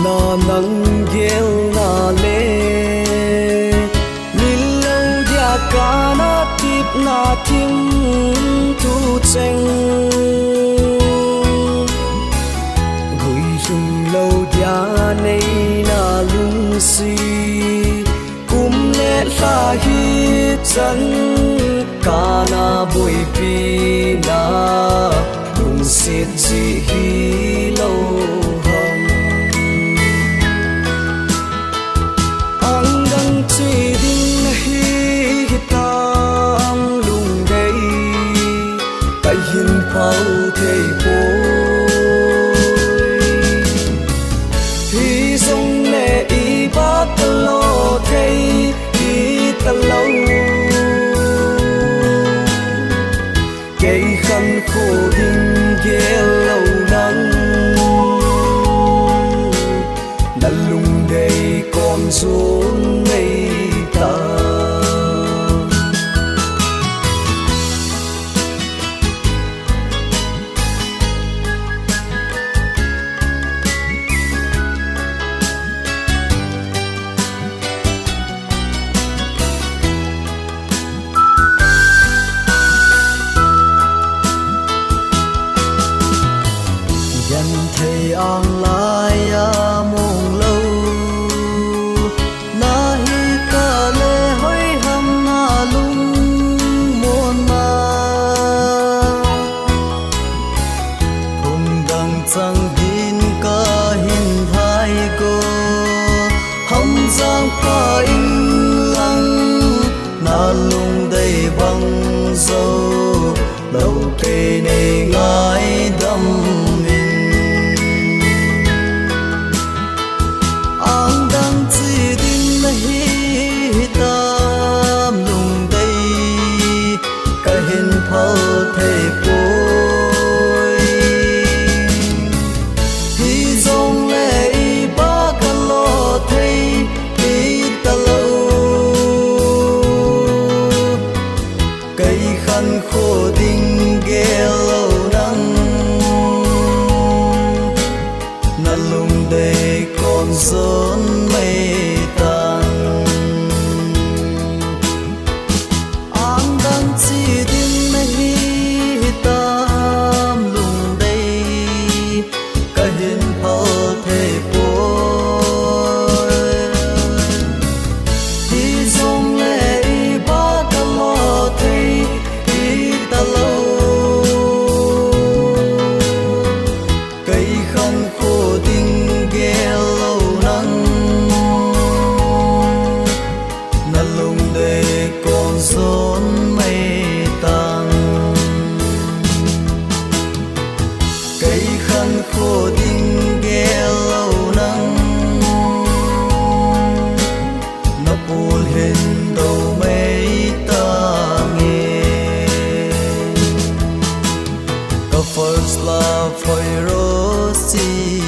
na nang gel na le lilo dia kana tip na tim tu cheng gui sum lo dia nei na lung si kum le la hi chan kana bui pi na lung sit chi hi lo chỉ đinh hi tam lung đây tại hiền phao thầy bôi hi sông lệ y bát lo thầy y ta lâu cây khăn khô đinh ghé lâu nắng đã lung đây con xuống ngày thầy an lai mong lâu na hi ca lê hoi ham na lung muôn ma cùng đằng chẳng hin ca hin thái cô hâm giang pha in lăng na lung đầy băng dâu lâu kê này ngái đâm thầy bôi hi dòng lệ ba ca lo thầy hi ta lâu cây khăn khô đinh ghé lâu nắng nà lung đầy con gió mây tan an đang chỉ tam lung đây cả hiền phao thầy bôi đi dòng lệ ba ca lo thầy đi ta lâu cây khăn khô đinh ghé lâu nắng nà lung đây con gió mây tan cây khăn khô đinh ghé lâu nắng nó buồn hình đầu mấy ta nghe có first love for Rosie